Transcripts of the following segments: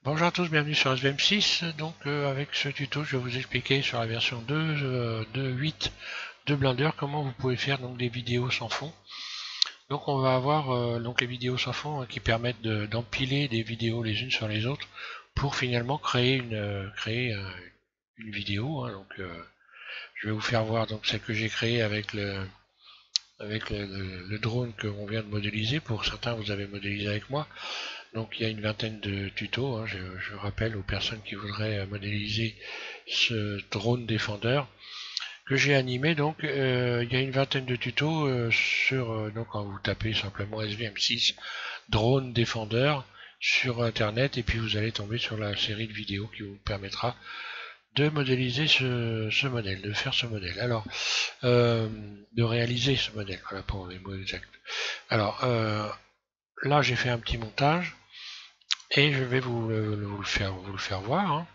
Bonjour à tous, bienvenue sur SVM6. Donc avec ce tuto, je vais vous expliquer sur la version 2.8 de Blender comment vous pouvez faire donc des vidéos sans fond. Donc on va avoir donc les vidéos sans fond qui permettent d'empiler des vidéos les unes sur les autres pour finalement créer une vidéo. Donc je vais vous faire voir donc celle que j'ai créée avec le drone qu'on vient de modéliser. Pour certains, vous avez modélisé avec moi. Donc il y a une vingtaine de tutos, je rappelle aux personnes qui voudraient modéliser ce drone défendeur que j'ai animé. Donc il y a une vingtaine de tutos donc quand vous tapez simplement SVM6 drone défendeur sur internet, et puis vous allez tomber sur la série de vidéos qui vous permettra de modéliser ce modèle, de faire ce modèle. Alors, de réaliser ce modèle, voilà pour les mots exacts. Alors, là j'ai fait un petit montage. Et je vais vous le faire voir.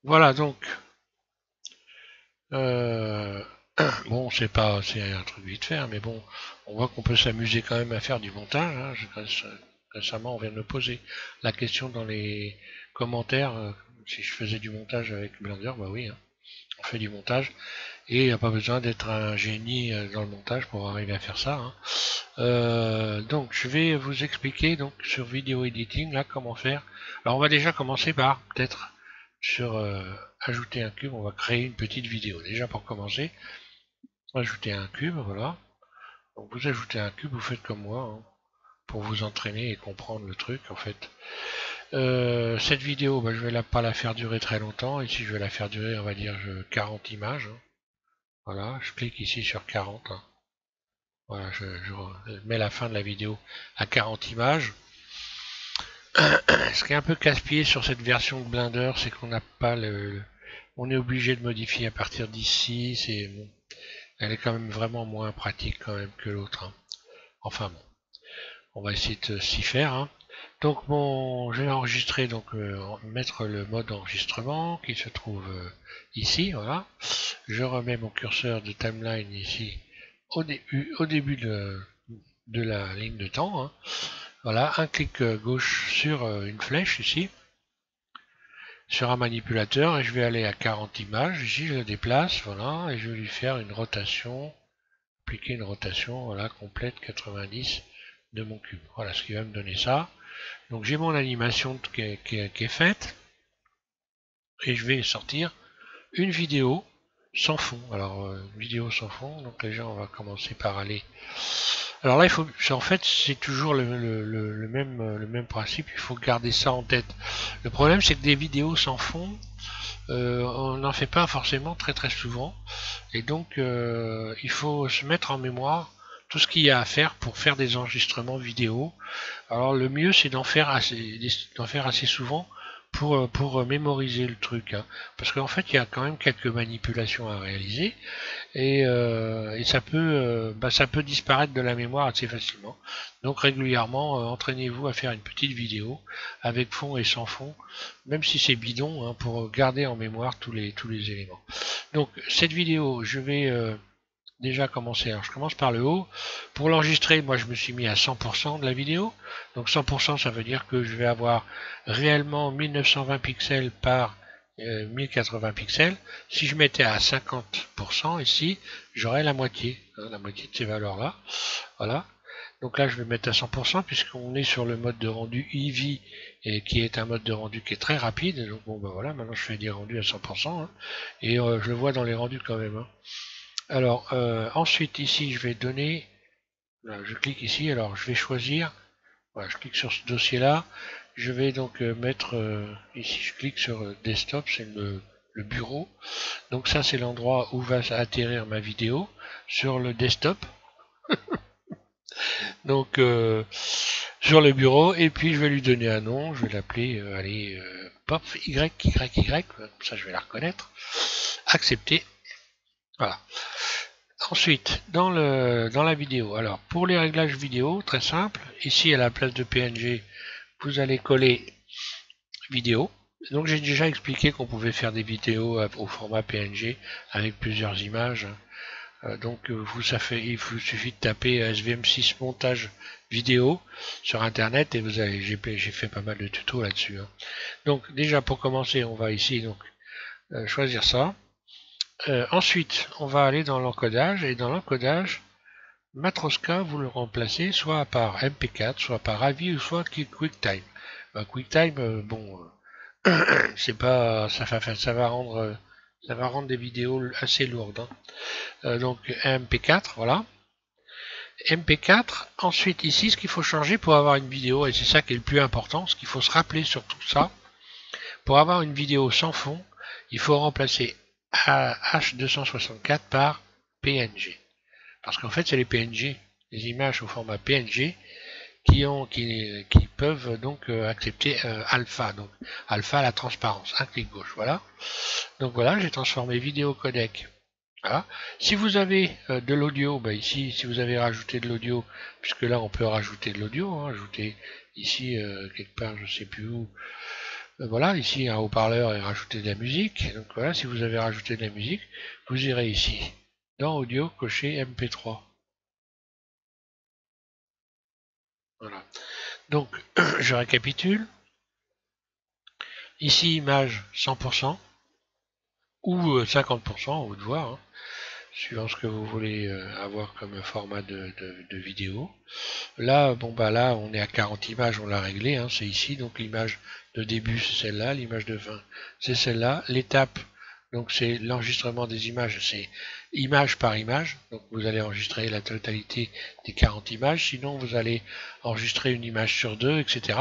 Voilà donc. Bon, c'est un truc vite fait, mais bon, on voit qu'on peut s'amuser quand même à faire du montage. Récemment, on vient de me poser la question dans les commentaires si je faisais du montage avec Blender. Bah oui, on fait du montage et il n'y a pas besoin d'être un génie dans le montage pour arriver à faire ça. Donc, je vais vous expliquer donc sur vidéo editing là comment faire. Alors, on va déjà commencer par peut-être sur ajouter un cube. On va créer une petite vidéo déjà pour commencer. Ajouter un cube, voilà. Donc vous ajoutez un cube, vous faites comme moi, pour vous entraîner et comprendre le truc en fait. Cette vidéo, je vais pas la faire durer très longtemps. Ici, je vais la faire durer, on va dire, 40 images. Voilà, je clique ici sur 40. Voilà, je mets la fin de la vidéo à 40 images. Ce qui est un peu casse-pied sur cette version de Blender, c'est qu'on n'a pas on est obligé de modifier à partir d'ici. Bon, elle est quand même vraiment moins pratique quand même que l'autre. Enfin bon, on va essayer de s'y faire. Donc je vais enregistrer, donc mettre le mode enregistrement qui se trouve ici, voilà. Je remets mon curseur de timeline ici au début de la ligne de temps. Voilà, un clic gauche sur une flèche ici, sur un manipulateur, et je vais aller à 40 images. Ici, je le déplace, voilà, et je vais lui faire une rotation, appliquer une rotation, voilà, complète 90 de mon cube. Voilà ce qui va me donner ça. Donc j'ai mon animation qui est faite, et je vais sortir une vidéo sans fond. Alors une vidéo sans fond, donc déjà on va commencer par aller. Alors là en fait c'est toujours le même principe, il faut garder ça en tête. Le problème c'est que des vidéos sans fond, on n'en fait pas forcément très souvent, et donc il faut se mettre en mémoire tout ce qu'il y a à faire pour faire des enregistrements vidéo. Alors le mieux c'est d'en faire assez souvent pour mémoriser le truc, parce qu'en fait il y a quand même quelques manipulations à réaliser, et ça peut disparaître de la mémoire assez facilement. Donc régulièrement, entraînez-vous à faire une petite vidéo avec fond et sans fond, même si c'est bidon, pour garder en mémoire tous les éléments. Donc cette vidéo, je vais déjà commencer. Alors je commence par le haut. Pour l'enregistrer, moi je me suis mis à 100% de la vidéo. Donc 100%, ça veut dire que je vais avoir réellement 1920 pixels par 1080 pixels. Si je mettais à 50% ici, j'aurais la moitié de ces valeurs-là. Voilà. Donc là, je vais mettre à 100% puisqu'on est sur le mode de rendu Eevee, et qui est un mode de rendu qui est très rapide. Donc bon, voilà, maintenant je fais des rendus à 100%, et je le vois dans les rendus quand même. Alors ensuite ici je vais donner, là, je clique ici, alors je vais choisir, voilà, je clique sur ce dossier là, je vais donc mettre ici, je clique sur desktop, c'est le bureau, donc ça c'est l'endroit où va atterrir ma vidéo, sur le desktop, donc sur le bureau, et puis je vais lui donner un nom, je vais l'appeler allez, pop YYY, ça je vais la reconnaître, accepter. Voilà. Ensuite, dans la vidéo, alors pour les réglages vidéo, très simple, ici à la place de PNG, vous allez coller vidéo. Donc j'ai déjà expliqué qu'on pouvait faire des vidéos au format PNG avec plusieurs images. Donc il vous suffit de taper SVM6 montage vidéo sur internet et vous avez j'ai fait pas mal de tutos là-dessus. Hein. Donc déjà pour commencer, on va ici donc choisir ça. Ensuite, on va aller dans l'encodage et dans l'encodage, Matroska, vous le remplacez soit par MP4, soit par AVI ou soit QuickTime. QuickTime, bon, c'est pas, ça va rendre des vidéos assez lourdes. Hein. Donc MP4, voilà. MP4. Ensuite ici, ce qu'il faut changer pour avoir une vidéo, et c'est ça qui est le plus important, ce qu'il faut se rappeler sur tout ça, pour avoir une vidéo sans fond, il faut remplacer H264 par PNG. Parce qu'en fait, c'est les PNG, les images au format PNG qui peuvent donc accepter alpha. Donc alpha, la transparence, un clic gauche, voilà. Donc voilà, j'ai transformé vidéo codec. Voilà. Si vous avez de l'audio, bah ici, si vous avez rajouté de l'audio, puisque là on peut rajouter de l'audio, hein, ajouter ici quelque part, je sais plus où, voilà, ici un haut-parleur et rajouter de la musique. Donc voilà, si vous avez rajouté de la musique, vous irez ici, dans audio, cocher MP3. Voilà. Donc, je récapitule. Ici, image 100% ou 50%, à vous de voir, hein, suivant ce que vous voulez avoir comme format de vidéo. Là, bon bah là, on est à 40 images, on l'a réglé, hein, c'est ici. Donc l'image de début, c'est celle-là, l'image de fin, c'est celle-là. L'étape, donc c'est l'enregistrement des images, c'est image par image. Donc vous allez enregistrer la totalité des 40 images, sinon vous allez enregistrer une image sur deux, etc.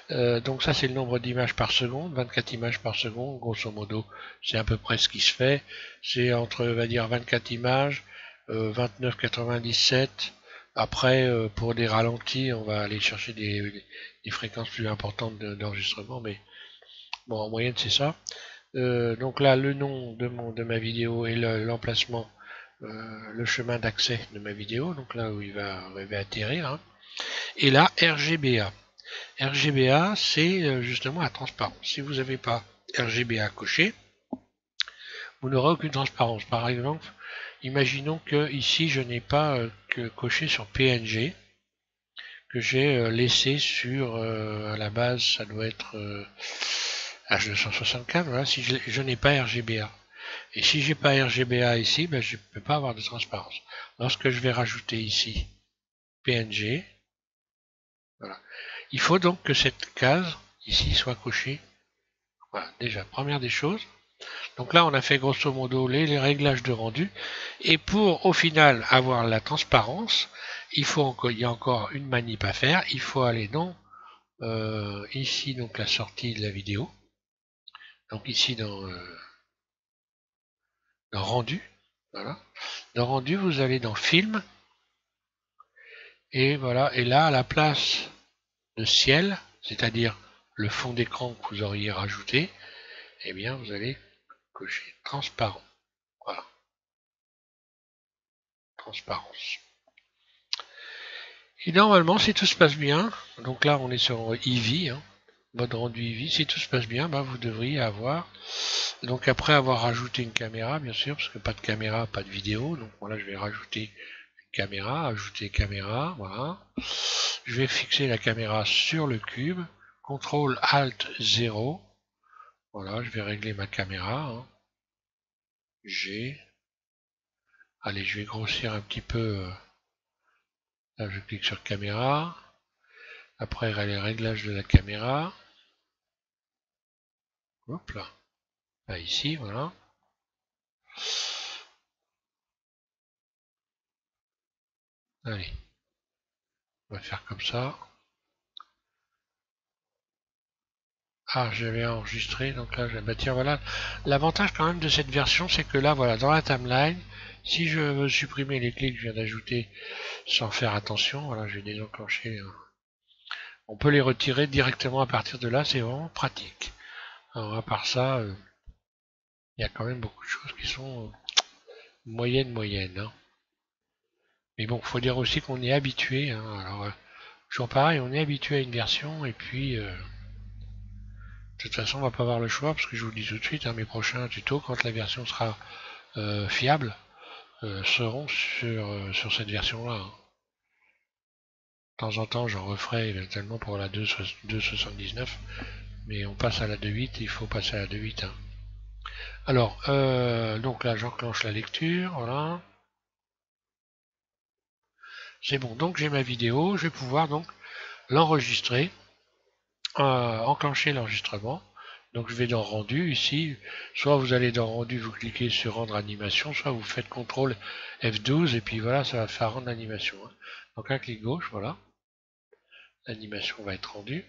Donc ça c'est le nombre d'images par seconde, 24 images par seconde, grosso modo c'est à peu près ce qui se fait, c'est entre on va dire 24 images, 29,97, après pour des ralentis on va aller chercher des fréquences plus importantes d'enregistrement, mais bon en moyenne c'est ça. Donc là le nom de ma vidéo et l'emplacement, le chemin d'accès de ma vidéo, donc là où il va atterrir, hein. Et là RGBA. RGBA, c'est justement la transparence. Si vous n'avez pas RGBA coché, vous n'aurez aucune transparence. Par exemple, imaginons que ici je n'ai pas que coché sur PNG, que j'ai laissé sur à la base, ça doit être H264. Voilà, si je n'ai pas RGBA. Et si j'ai pas RGBA ici, ben, je ne peux pas avoir de transparence. Lorsque je vais rajouter ici PNG, voilà. Il faut donc que cette case ici soit cochée. Voilà, déjà, première des choses. Donc là, on a fait grosso modo les réglages de rendu. Et pour, au final, avoir la transparence, il y a encore une manip à faire. Il faut aller dans, ici, donc la sortie de la vidéo. Donc ici, dans rendu. Voilà. Dans rendu, vous allez dans film. Et voilà. Et là, à la place de ciel, c'est-à-dire le fond d'écran que vous auriez rajouté, eh bien, vous allez cocher transparent. Voilà. Transparence. Et normalement, si tout se passe bien, donc là on est sur Eevee, hein, mode rendu Eevee, si tout se passe bien, bah, vous devriez avoir, donc après avoir rajouté une caméra, bien sûr, parce que pas de caméra, pas de vidéo, donc voilà, je vais rajouter une caméra, ajouter caméra, voilà. Je vais fixer la caméra sur le cube, CTRL ALT 0, voilà, je vais régler ma caméra, hein. Allez, je vais grossir un petit peu, là je clique sur caméra, après les réglages de la caméra, hop là, là ici, voilà. Allez, on va faire comme ça. Ah, j'avais enregistré, donc là, bah tiens, voilà. L'avantage quand même de cette version, c'est que là, voilà, dans la timeline, si je veux supprimer les clés que je viens d'ajouter sans faire attention, voilà, je vais désenclencher. On peut les retirer directement à partir de là, c'est vraiment pratique. Alors, à part ça, il y a quand même beaucoup de choses qui sont moyenne, hein. Mais bon, faut dire aussi qu'on est habitué, hein. Alors, toujours pareil, on est habitué à une version, et puis, de toute façon, on va pas avoir le choix, parce que je vous le dis tout de suite, hein, mes prochains tutos, quand la version sera fiable, seront sur cette version-là, hein. De temps en temps, j'en referai éventuellement pour la 2.79, mais on passe à la 2.8, il faut passer à la 2.8, hein. Alors, donc là, j'enclenche la lecture, voilà. C'est bon, donc j'ai ma vidéo, je vais pouvoir donc l'enregistrer, enclencher l'enregistrement. Donc je vais dans rendu ici, soit vous allez dans rendu, vous cliquez sur rendre animation, soit vous faites CTRL F12 et puis voilà, ça va faire rendre animation, hein. Donc un clic gauche, voilà, l'animation va être rendue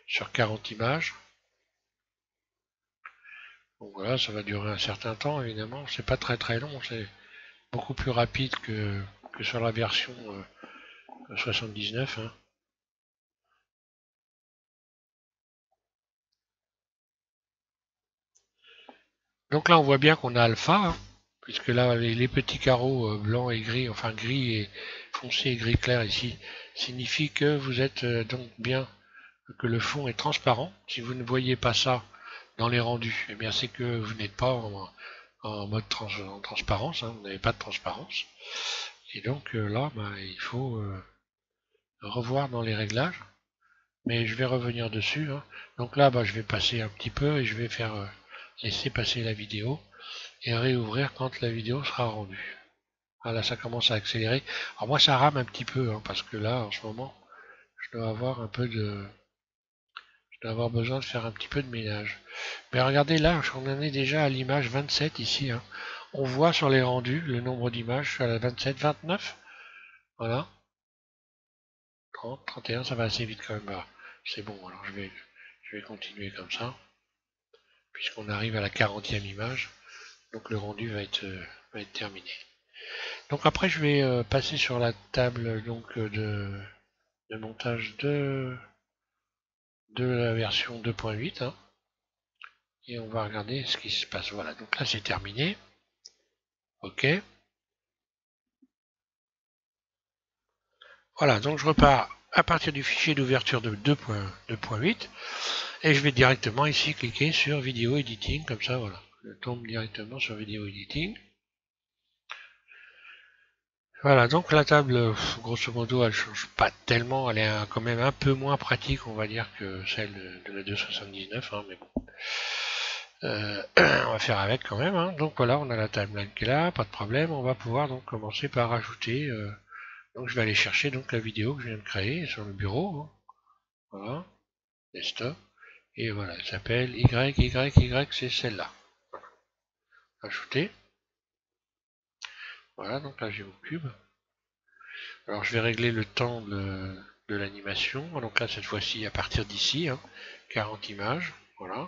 sur 40 images. Donc voilà, ça va durer un certain temps évidemment, c'est pas très long, c'est beaucoup plus rapide que sur la version 79, hein. Donc là on voit bien qu'on a alpha, hein, puisque là les petits carreaux blancs et gris, enfin gris et foncé et gris clair ici, signifient que vous êtes donc bien, que le fond est transparent. Si vous ne voyez pas ça dans les rendus, eh bien c'est que vous n'êtes pas en mode en transparence, hein, vous n'avez pas de transparence. Et donc là, il faut revoir dans les réglages, mais je vais revenir dessus, hein. Donc là, je vais passer un petit peu et je vais faire laisser passer la vidéo et réouvrir quand la vidéo sera rendue. Ah là, ça commence à accélérer. Alors moi, ça rame un petit peu, hein, parce que là, en ce moment, je dois avoir un peu de... Je dois avoir besoin de faire un petit peu de ménage. Mais regardez là, on en est déjà à l'image 27 ici, hein. On voit sur les rendus le nombre d'images, je suis à la 27, 29. Voilà. 30, 31, ça va assez vite quand même. Bah, c'est bon, alors je vais continuer comme ça, puisqu'on arrive à la 40e image. Donc le rendu va être terminé. Donc après, je vais passer sur la table donc, de montage de la version 2.8, hein, et on va regarder ce qui se passe. Voilà, donc là c'est terminé. Ok. Voilà, donc je repars à partir du fichier d'ouverture de 2.8 et je vais directement ici cliquer sur vidéo editing, comme ça, voilà. Je tombe directement sur vidéo editing. Voilà, donc la table, grosso modo, elle change pas tellement, elle est quand même un peu moins pratique, on va dire, que celle de la 2.79, hein, mais bon. On va faire avec quand même, hein. Donc voilà, on a la timeline qui est là, pas de problème. On va pouvoir donc commencer par ajouter. Donc je vais aller chercher donc la vidéo que je viens de créer sur le bureau, hein. Voilà, desktop. Et voilà, elle s'appelle YYY, c'est celle-là. Voilà. Ajouter. Voilà, donc là j'ai mon cube. Alors je vais régler le temps de l'animation. Donc là cette fois-ci à partir d'ici, hein, 40 images. Voilà.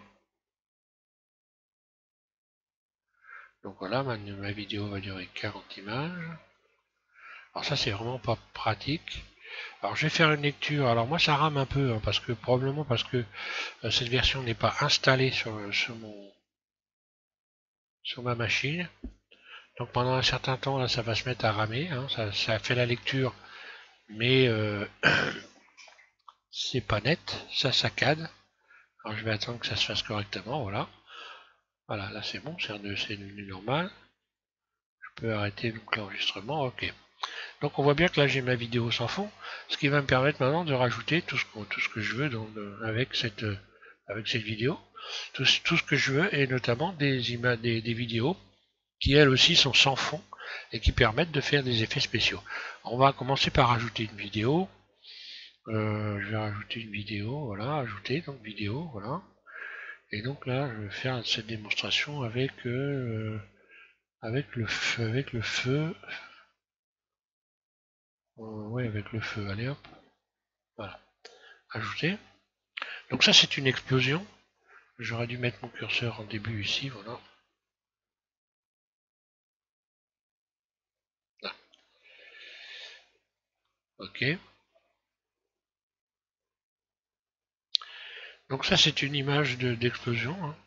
Donc voilà, ma vidéo va durer 40 images. Alors ça c'est vraiment pas pratique. Alors je vais faire une lecture. Alors moi ça rame un peu, hein, parce que probablement parce que cette version n'est pas installée sur ma machine. Donc pendant un certain temps là ça va se mettre à ramer, hein. Ça fait la lecture, mais c'est pas net, ça saccade. Alors je vais attendre que ça se fasse correctement, voilà. Voilà, là c'est bon, c'est devenu normal. Je peux arrêter donc l'enregistrement, ok. Donc on voit bien que là j'ai ma vidéo sans fond, ce qui va me permettre maintenant de rajouter tout ce que je veux avec cette vidéo, tout ce que je veux, et notamment des vidéos qui elles aussi sont sans fond et qui permettent de faire des effets spéciaux. On va commencer par rajouter une vidéo. Je vais rajouter une vidéo, voilà, ajouter donc vidéo, voilà. Et donc là je vais faire cette démonstration avec le feu. Ouais, avec le feu, allez hop, voilà, ajouter. Donc ça c'est une explosion. J'aurais dû mettre mon curseur en début ici, voilà. Là. Ok. Donc ça c'est une image d'explosion, hein.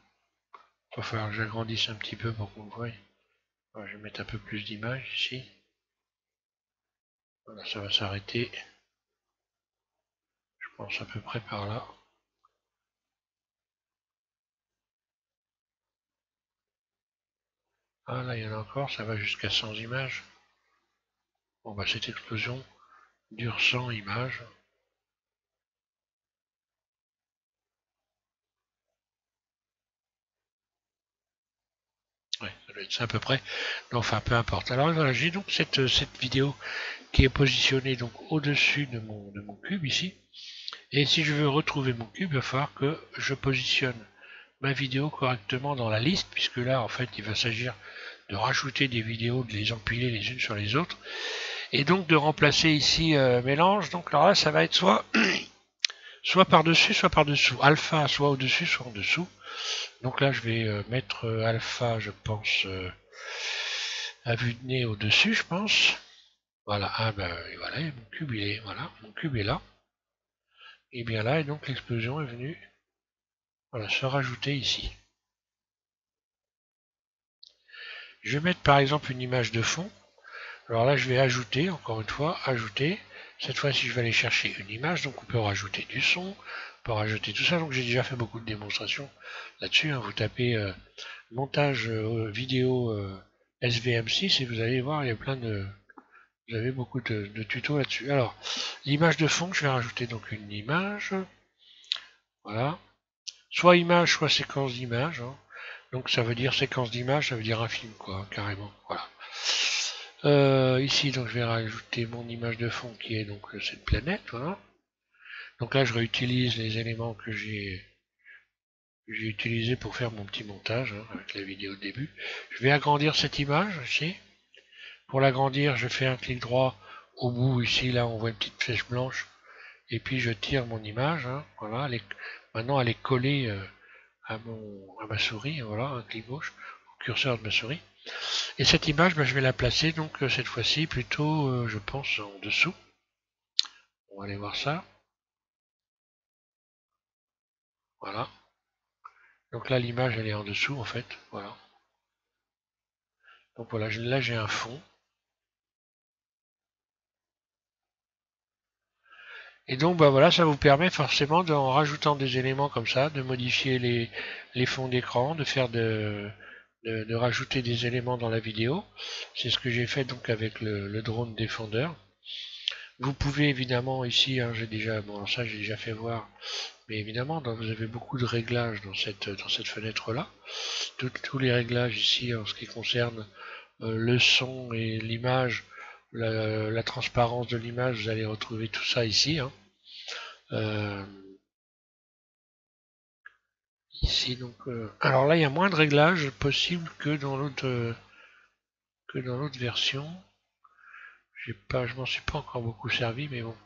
va falloir que j'agrandisse un petit peu pour qu'on le voie. Je vais mettre un peu plus d'images ici. Voilà, ça va s'arrêter. Je pense à peu près par là. Ah là, il y en a encore, ça va jusqu'à 100 images. Bon bah cette explosion dure 100 images. Ouais, ça doit être ça à peu près. Enfin, peu importe. Alors voilà, j'ai donc cette vidéo qui est positionnée donc au-dessus de mon cube ici. Et si je veux retrouver mon cube, il va falloir que je positionne ma vidéo correctement dans la liste, puisque là, en fait, il va s'agir de rajouter des vidéos, de les empiler les unes sur les autres, et donc de remplacer ici mélange. Donc alors là, ça va être soit par-dessus, soit par-dessous. Alpha, soit au-dessus, soit en dessous. Donc là, je vais mettre alpha, je pense, à vue de nez au-dessus, je pense. Voilà, ah ben voilà, mon cube il est, voilà, mon cube est là. Et bien là, et donc l'explosion est venue, voilà, se rajouter ici. Je vais mettre par exemple une image de fond. Alors là, je vais ajouter, encore une fois, ajouter. Cette fois-ci, je vais aller chercher une image, donc on peut rajouter du son, on peut rajouter tout ça. Donc j'ai déjà fait beaucoup de démonstrations là-dessus. Vous tapez montage vidéo SVM6 et vous allez voir, il y a plein de... Vous avez beaucoup de tutos là-dessus. Alors, l'image de fond, je vais rajouter donc une image. Voilà. Soit image, soit séquence d'image. Donc ça veut dire séquence d'image, ça veut dire un film, quoi, carrément. Voilà. Ici, donc je vais rajouter mon image de fond qui est donc cette planète. Voilà. Donc là, je réutilise les éléments que j'ai utilisés pour faire mon petit montage avec la vidéo de début. Je vais agrandir cette image ici. Pour l'agrandir, je fais un clic droit au bout ici. Là, on voit une petite flèche blanche. Et puis je tire mon image. Voilà. Maintenant, elle est collée à ma souris. Voilà, un clic gauche au curseur de ma souris. Et cette image, je vais la placer donc cette fois-ci plutôt, je pense, en dessous. On va aller voir ça. Voilà. Donc là, l'image, elle est en dessous, en fait. Voilà. Donc voilà, là, j'ai un fond. Et donc, bah voilà, ça vous permet forcément, en rajoutant des éléments comme ça, de modifier les fonds d'écran, de faire de rajouter des éléments dans la vidéo. C'est ce que j'ai fait donc avec le drone défendeur. Vous pouvez évidemment ici, j'ai déjà, bon ça j'ai déjà fait voir, mais évidemment vous avez beaucoup de réglages dans cette fenêtre là. Tous les réglages ici en ce qui concerne le son et l'image, la transparence de l'image, vous allez retrouver tout ça ici. Euh, ici donc, alors là il y a moins de réglages possibles que dans l'autre version. Je m'en suis pas encore beaucoup servi, mais bon.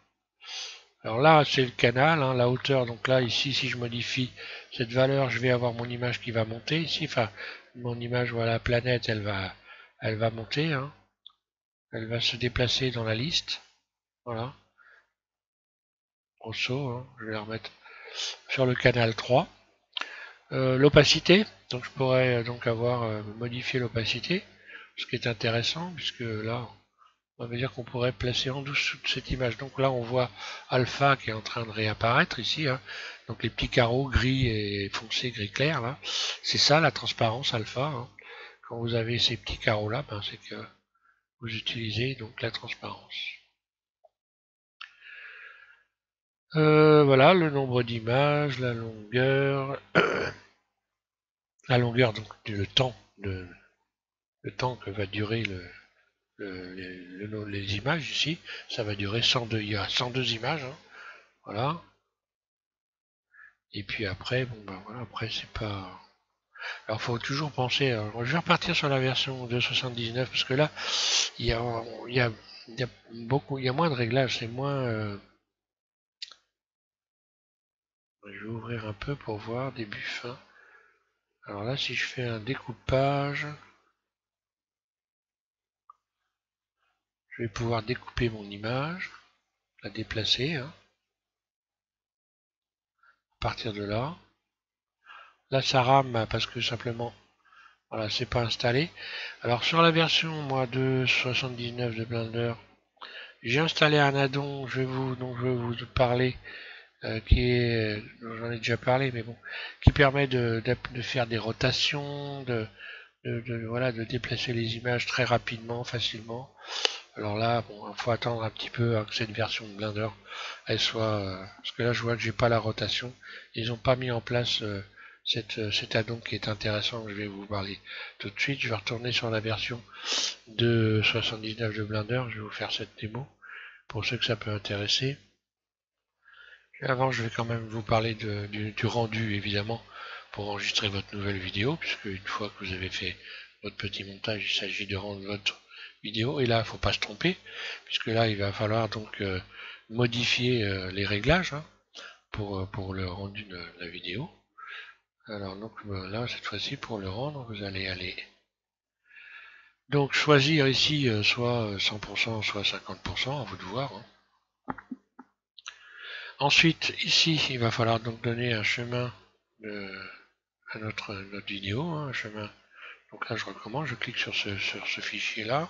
Alors là, c'est le canal, la hauteur. Donc là, ici, si je modifie cette valeur, je vais avoir mon image qui va monter ici. Enfin, mon image, voilà, planète, elle va monter. Elle va se déplacer dans la liste. Voilà. Au saut, je vais la remettre sur le canal 3. L'opacité. Donc je pourrais donc avoir modifié l'opacité, ce qui est intéressant, puisque là, ça veut dire qu'on pourrait placer en dessous de cette image. Donc là, on voit alpha qui est en train de réapparaître ici. Donc les petits carreaux gris et foncé, gris clair, là. C'est ça la transparence alpha. Quand vous avez ces petits carreaux là, c'est que vous utilisez donc la transparence. Voilà, le nombre d'images, la longueur, donc le temps que va durer les images ici, ça va durer 102, il y a 102 images, voilà. Et puis après, bon ben voilà, après c'est pas. Alors faut toujours penser. Alors, je vais repartir sur la version 2.79 parce que là, il y a, il y a, il y a beaucoup, il y a moins de réglages, c'est moins. Je vais ouvrir un peu pour voir début fin. Alors là, si je fais un découpage, je vais pouvoir découper mon image, la déplacer. À partir de là, Là ça rame parce que simplement, voilà, c'est pas installé. Alors sur la version moi 2.79 de Blender, j'ai installé un addon, dont je vais vous parler, qui est, j'en ai déjà parlé, mais bon, qui permet de faire des rotations, voilà, de déplacer les images très rapidement, facilement. Alors là, bon, il faut attendre un petit peu que cette version de Blender, elle soit, parce que là, je vois que j'ai pas la rotation. Ils n'ont pas mis en place cet addon qui est intéressant, que je vais vous parler tout de suite. Je vais retourner sur la version de 79 de Blender. Je vais vous faire cette démo pour ceux que ça peut intéresser. Avant, je vais quand même vous parler du rendu, évidemment, pour enregistrer votre nouvelle vidéo, puisque une fois que vous avez fait votre petit montage, il s'agit de rendre votre vidéo. Et là, il ne faut pas se tromper, puisque là, il va falloir donc modifier les réglages pour le rendu de la vidéo. Alors donc là, cette fois-ci, pour le rendre, vous allez aller donc choisir ici soit 100%, soit 50%, à vous de voir. Ensuite, ici, il va falloir donc donner un chemin à notre vidéo, un chemin. Donc là, je recommence, je clique sur ce fichier-là,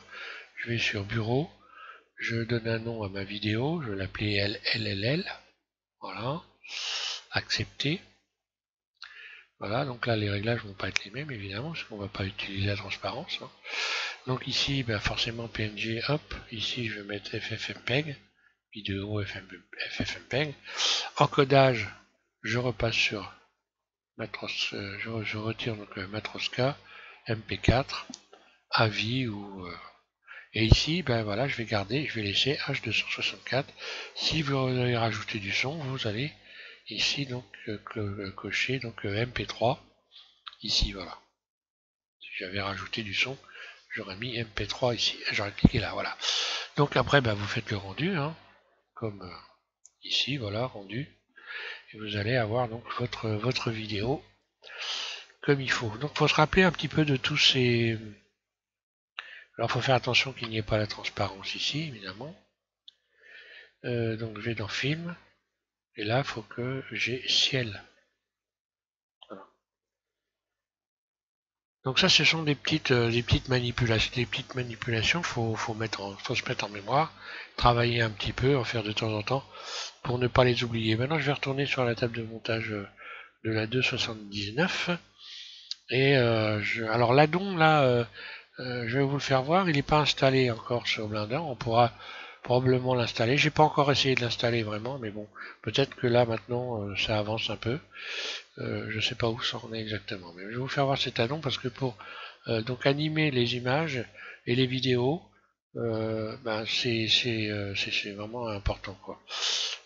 je vais sur Bureau, je donne un nom à ma vidéo, je vais l'appeler LLL, voilà, accepter. Voilà, donc là, les réglages vont pas être les mêmes, évidemment, parce qu'on va pas utiliser la transparence. Donc ici, ben forcément PNG, hop, ici, je vais mettre FFmpeg, vidéo FFmpeg. Encodage, je repasse sur je retire donc Matroska, MP4, AVI ou et ici, ben voilà, je vais garder, je vais laisser H264. Si vous allez rajouter du son, vous allez ici donc cocher donc MP3. Ici, voilà. Si j'avais rajouté du son, j'aurais mis MP3 ici. J'aurais cliqué là, voilà. Donc après, ben, vous faites le rendu, comme ici, voilà, rendu. Et vous allez avoir donc votre vidéo comme il faut. Donc il faut se rappeler un petit peu de tous ces... Alors il faut faire attention qu'il n'y ait pas la transparence ici, évidemment. Donc je vais dans Film, et là il faut que j'ai Ciel. Voilà. Donc ça ce sont des petites manipulations, faut se mettre en mémoire, travailler un petit peu, en faire de temps en temps, pour ne pas les oublier. Maintenant je vais retourner sur la table de montage de la 2.79. Et alors l'addon là, je vais vous le faire voir, il n'est pas installé encore sur Blender, on pourra probablement l'installer. J'ai pas encore essayé de l'installer vraiment, mais bon, peut-être que là maintenant ça avance un peu. Je sais pas où ça en est exactement, mais je vais vous faire voir cet addon parce que pour donc animer les images et les vidéos, ben c'est vraiment important quoi.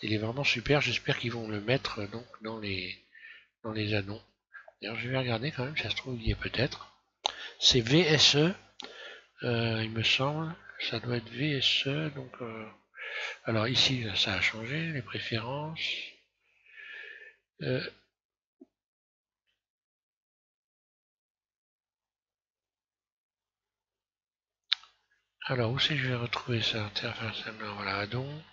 Il est vraiment super. J'espère qu'ils vont le mettre donc dans les addons. D'ailleurs, je vais regarder quand même, si ça se trouve il y est peut-être. C'est VSE, il me semble. Ça doit être VSE, donc alors ici ça a changé, les préférences. Alors où c'est que je vais retrouver ça? Interface, voilà, addon.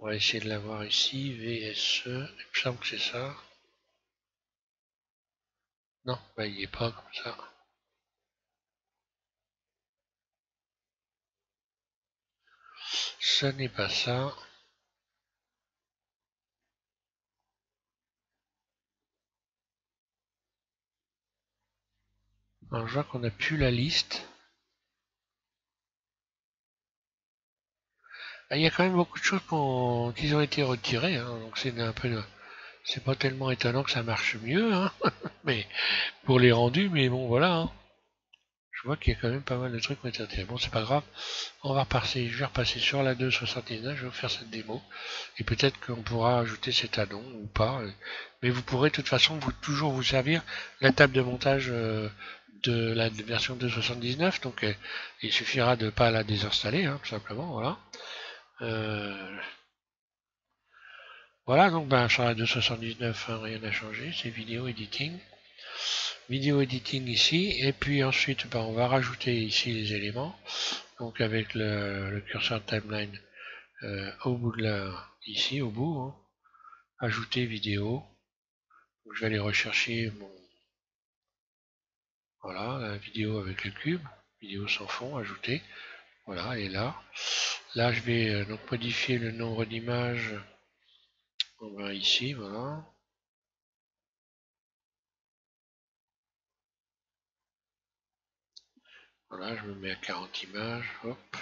On va essayer de l'avoir ici, VSE, il me semble que c'est ça. Non, bah il n'y est pas comme ça. Ce n'est pas ça. Alors je vois qu'on n'a plus la liste. Ah, il y a quand même beaucoup de choses qui ont été retirées, donc c'est un peu, c'est pas tellement étonnant que ça marche mieux, mais pour les rendus, mais bon voilà. Je vois qu'il y a quand même pas mal de trucs qui ont été retirés. Bon, c'est pas grave. Je vais repasser sur la 2.79, je vais vous faire cette démo. Et peut-être qu'on pourra ajouter cet addon ou pas. Mais vous pourrez de toute façon toujours vous servir la table de montage de la version 2.79. Donc il suffira de ne pas la désinstaller, tout simplement. Voilà. Voilà, donc sur la 2.79, rien n'a changé. C'est vidéo editing. vidéo editing ici, et puis ensuite on va rajouter ici les éléments, donc avec le curseur timeline au bout de ici au bout, hein. Ajouter vidéo, donc je vais aller rechercher voilà, la vidéo avec le cube, vidéo sans fond, ajouter, voilà, et là je vais donc modifier le nombre d'images, on va ici, voilà. Voilà, je me mets à 40 images, hop.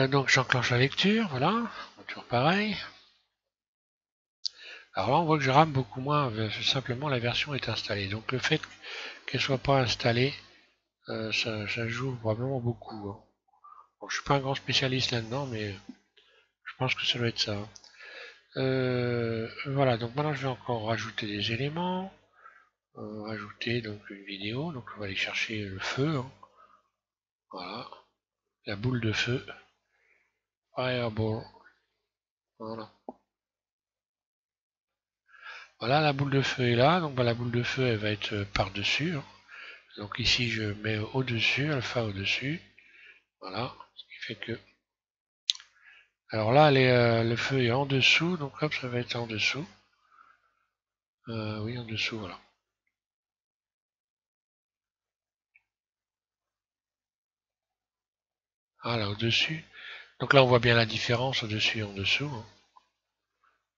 Donc j'enclenche la lecture, voilà, toujours pareil. Alors là on voit que je rame beaucoup moins, simplement la version est installée. Donc le fait qu'elle soit pas installée, ça joue vraiment beaucoup, hein. Bon, je suis pas un grand spécialiste là-dedans, mais je pense que ça doit être ça. Voilà, donc maintenant je vais encore rajouter des éléments, rajouter donc une vidéo, donc on va aller chercher le feu, hein. Voilà, la boule de feu, fireball, voilà. Voilà, la boule de feu est là, donc la boule de feu elle va être par-dessus, hein. Donc ici je mets au-dessus, alpha au-dessus, voilà, ce qui fait que... Alors là le feu est en dessous, donc hop ça va être en dessous, oui en dessous, voilà. Ah là au-dessus, donc là on voit bien la différence au-dessus et en dessous, hein.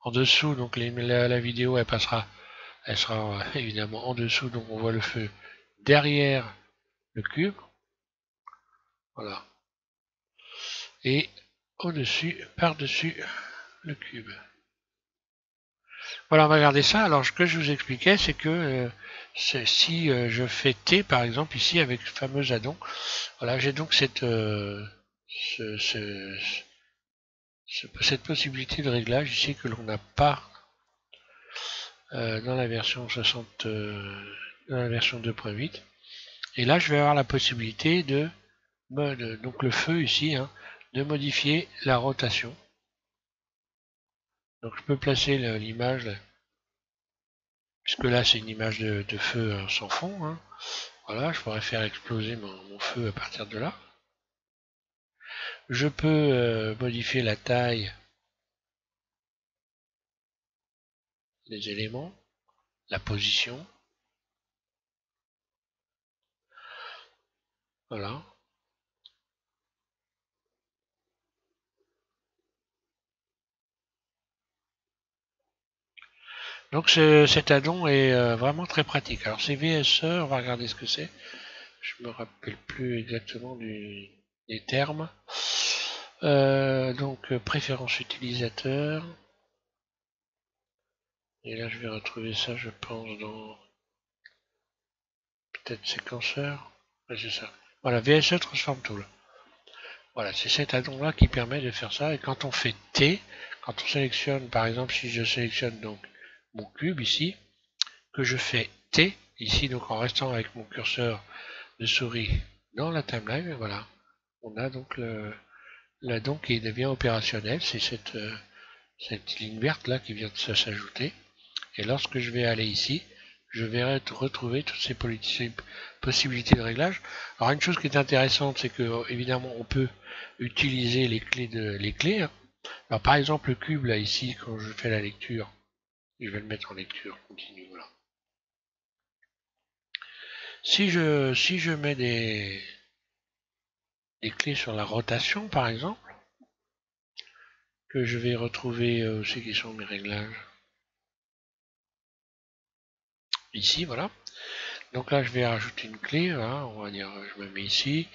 En dessous, donc la vidéo elle passera, elle sera évidemment en dessous, donc on voit le feu derrière le cube, voilà, et au-dessus, par-dessus le cube. Voilà, on va regarder ça. Alors, ce que je vous expliquais, c'est que si je fais T, par exemple, ici, avec le fameux addon, voilà, j'ai donc cette possibilité de réglage ici que l'on n'a pas dans la version 60, dans la version 2.8. Et là, je vais avoir la possibilité de, donc le feu ici, hein, de modifier la rotation. Donc, je peux placer l'image, puisque là, c'est une image de feu sans fond, hein. Voilà, je pourrais faire exploser mon feu à partir de là. Je peux modifier la taille des éléments, la position. Voilà. Donc cet addon est vraiment très pratique. Alors c'est VSE, on va regarder ce que c'est. Je me rappelle plus exactement des termes. Donc préférence utilisateur. Et là je vais retrouver ça, je pense, dans peut-être séquenceur. Ouais, c'est ça. Voilà, VSE Transform Tool. Voilà, c'est cet addon-là qui permet de faire ça. Et quand on fait T, quand on sélectionne, par exemple, si je sélectionne donc mon cube ici, que je fais T, ici, donc en restant avec mon curseur de souris dans la timeline, voilà, on a donc l'addon qui devient opérationnel. C'est cette ligne verte là qui vient de s'ajouter. Et lorsque je vais aller ici, je vais retrouver toutes ces possibilités de réglage. Alors une chose qui est intéressante, c'est que évidemment on peut utiliser les clés, hein. Alors par exemple le cube là ici, quand je fais la lecture, je vais le mettre en lecture continue, voilà. Si je mets des clés sur la rotation par exemple, que je vais retrouver aussi qui sont mes réglages ici, voilà. Donc là je vais rajouter une clé, voilà, on va dire je me mets ici,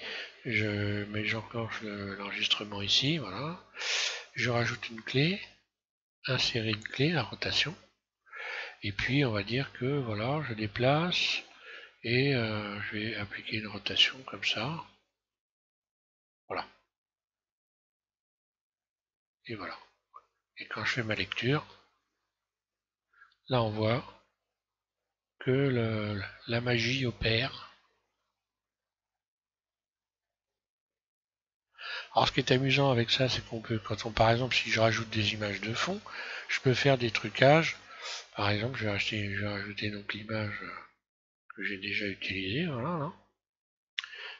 j'enclenche l'enregistrement ici, voilà. Je rajoute une clé, insérer une clé, la rotation, et puis on va dire que voilà, je déplace et je vais appliquer une rotation comme ça, voilà, et voilà. Et quand je fais ma lecture, là on voit que la magie opère. Alors ce qui est amusant avec ça, c'est qu'on peut, par exemple, si je rajoute des images de fond, je peux faire des trucages Par exemple, je vais rajouter donc l'image que j'ai déjà utilisée, voilà, là.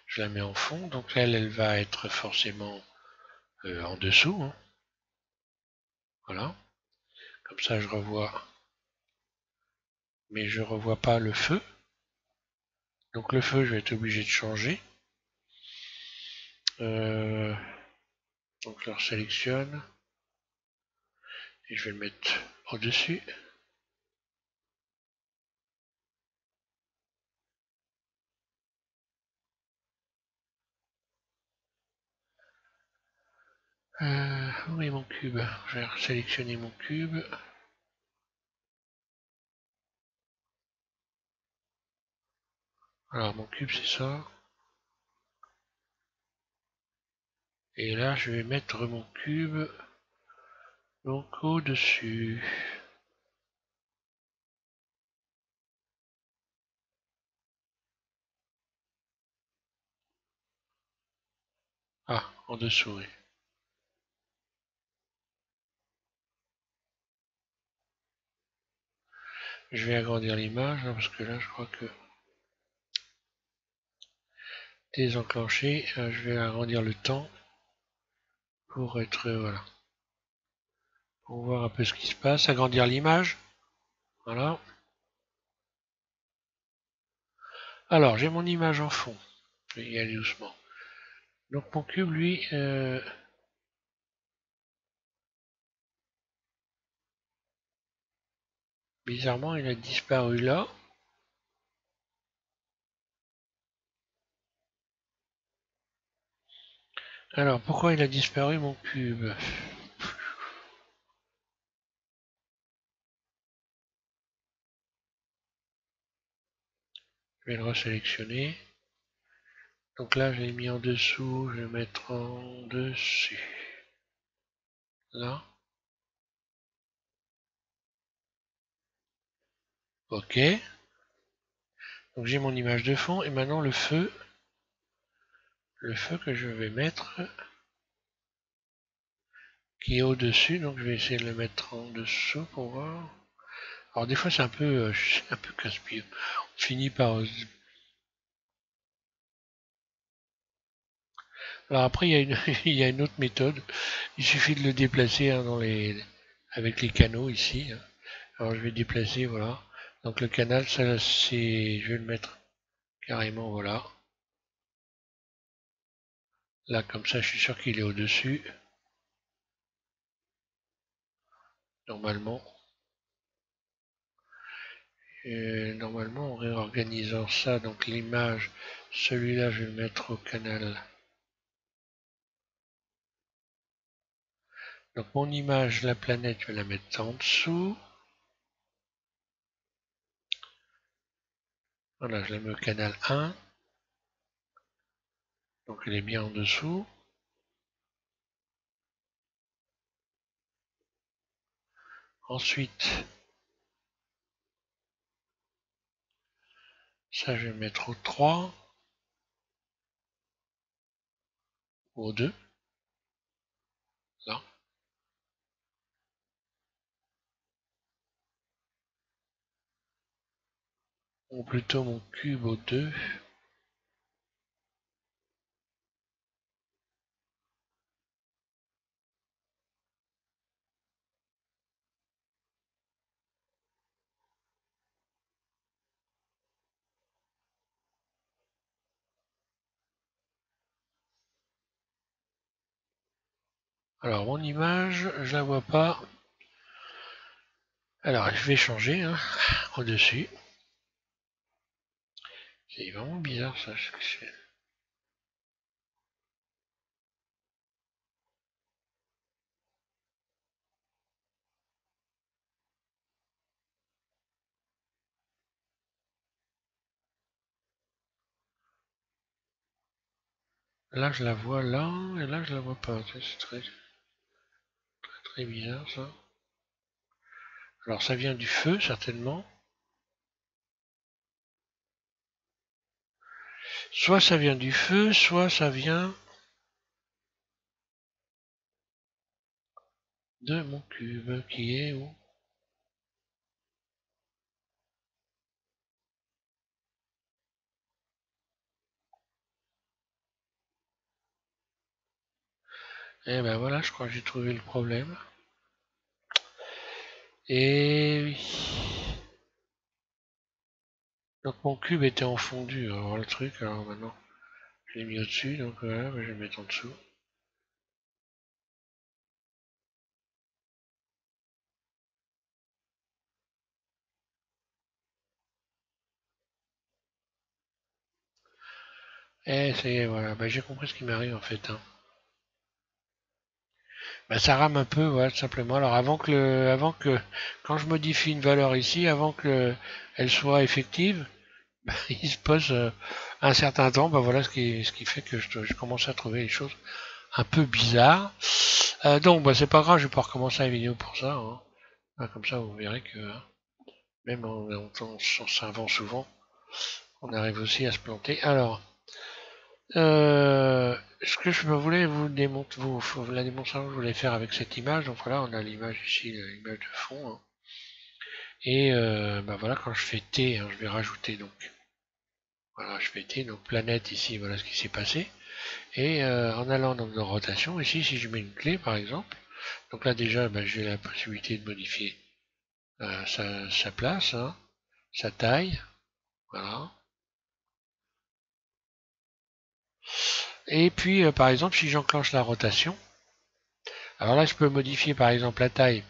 Je la mets en fond, donc elle va être forcément en dessous, hein. Voilà. Comme ça, je revois, mais je revois pas le feu. Donc le feu, je vais être obligé de changer. Donc je le sélectionne et je vais le mettre au-dessus. Où est mon cube? Je vais sélectionner mon cube. Alors mon cube c'est ça. Et là je vais mettre mon cube donc au-dessus. Ah, en dessous, oui. Je vais agrandir l'image parce que là je crois que désenclenché, je vais agrandir le temps pour être voilà. Pour voir un peu ce qui se passe, agrandir l'image. Voilà. Alors j'ai mon image en fond. Je vais y aller doucement. Donc mon cube lui bizarrement il a disparu là. Alors pourquoi il a disparu mon cube? Je vais le resélectionner. Donc là, je l'ai mis en dessous, je vais mettre en dessus. Là. Ok. Donc j'ai mon image de fond et maintenant le feu. Le feu que je vais mettre qui est au-dessus. Donc je vais essayer de le mettre en dessous pour voir. Alors des fois c'est un peu casse-pied. On finit par. Alors après il y a une, il y a une autre méthode. Il suffit de le déplacer hein, avec les canaux ici, hein. Alors je vais déplacer, voilà. Donc le canal, ça c'est, je vais le mettre carrément, voilà. Là, comme ça, je suis sûr qu'il est au-dessus, normalement. Et normalement, en réorganisant ça, donc l'image, celui-là, je vais le mettre au canal. Donc mon image, la planète, je vais la mettre en dessous. Voilà, je la mets au canal 1. Donc elle est bien en dessous. Ensuite, ça, je vais le mettre au 3, au 2, là. Ou plutôt mon cube au 2. Alors mon image, je la vois pas. Alors je vais changer hein, au-dessus. C'est vraiment bizarre ça. Là je la vois là et là je la vois pas. C'est très bizarre ça. Alors ça vient du feu certainement. Soit ça vient du feu, soit ça vient de mon cube qui est où? Et ben voilà, je crois que j'ai trouvé le problème. Et oui. Donc mon cube était en fondu, alors le truc, alors maintenant je l'ai mis au-dessus, donc voilà, je vais le mettre en dessous. Et ça y est, voilà, bah, j'ai compris ce qui m'arrive en fait, hein. Bah, ça rame un peu, voilà, tout simplement. Alors quand je modifie une valeur ici, avant que elle soit effective, bah, il se pose un certain temps, bah voilà ce qui fait que je commence à trouver les choses un peu bizarres. Donc, bah, c'est pas grave, je vais pas recommencer la vidéo pour ça, hein. Ah, comme ça, vous verrez que même en savant souvent, on arrive aussi à se planter. Alors, ce que je voulais vous démontrer, la démonstration que je voulais faire avec cette image, donc voilà, on a l'image ici, l'image de fond, hein. Et bah voilà, quand je fais T, hein, je vais rajouter donc, voilà, je fais T, donc planète ici, voilà ce qui s'est passé. Et en allant donc dans rotation, ici, si je mets une clé par exemple, donc là déjà, bah, j'ai la possibilité de modifier sa place, hein, sa taille, voilà. Et puis, par exemple, si j'enclenche la rotation, alors là, je peux modifier par exemple la taille,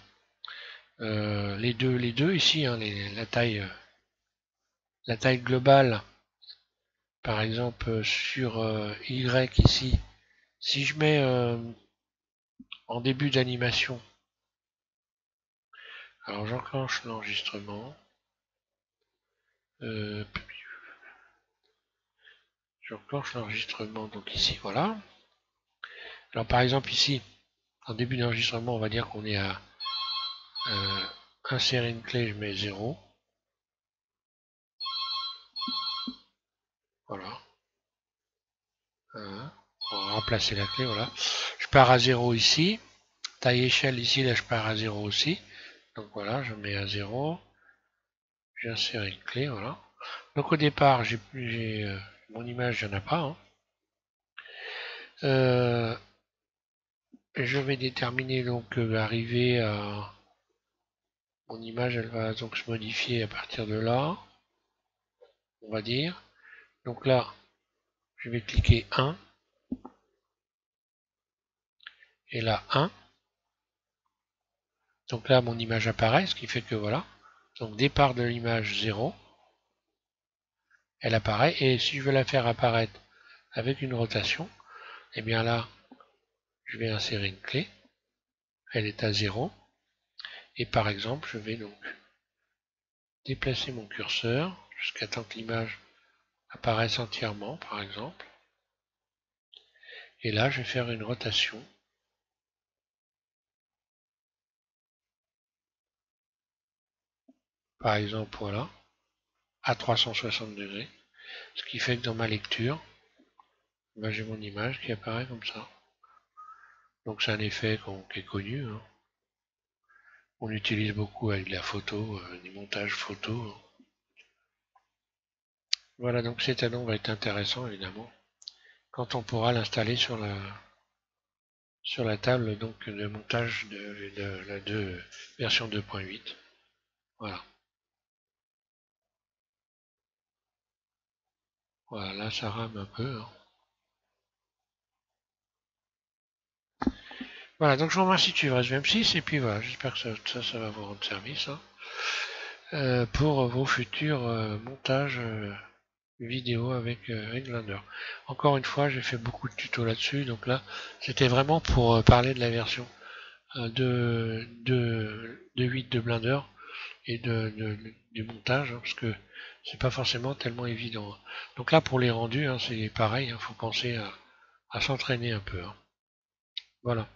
les deux ici, hein, la taille globale, par exemple sur Y ici. Si je mets en début d'animation, alors j'enclenche l'enregistrement, euh, j'enclenche l'enregistrement donc ici, voilà. Alors par exemple ici, en début d'enregistrement, on va dire qu'on est à insérer une clé, je mets 0. Voilà. Hein, on va remplacer la clé, voilà. Je pars à 0 ici. Taille échelle ici, là je pars à 0 aussi. Donc voilà, je mets à 0. J'insère une clé, voilà. Donc au départ, mon image, il n'y en a pas, hein. Euh, je vais déterminer donc arriver à mon image, elle va donc se modifier à partir de là, on va dire. Donc là, je vais cliquer 1 et là 1. Donc là, mon image apparaît, ce qui fait que voilà. Donc départ de l'image 0, elle apparaît. Et si je veux la faire apparaître avec une rotation, eh bien là, je vais insérer une clé. Elle est à 0. Et par exemple, je vais donc déplacer mon curseur jusqu'à temps que l'image apparaisse entièrement, par exemple. Et là, je vais faire une rotation. Par exemple, voilà, à 360 degrés. Ce qui fait que dans ma lecture, ben, j'ai mon image qui apparaît comme ça. Donc c'est un effet qui est connu, hein. On utilise beaucoup avec la photo, des montages photos. Voilà, donc cet addon va être intéressant évidemment quand on pourra l'installer sur la table donc de montage de la version 2.8. Voilà. Voilà, là ça rame un peu, hein. Voilà, donc je vous remercie de suivre SVM6 et puis voilà, j'espère que ça va vous rendre service, hein, pour vos futurs montages vidéo avec Blender. Encore une fois, j'ai fait beaucoup de tutos là-dessus, donc là, c'était vraiment pour parler de la version de 8 de Blender et du montage, hein, parce que c'est pas forcément tellement évident, hein. Donc là, pour les rendus, hein, c'est pareil, il faut penser à s'entraîner un peu, hein. Voilà.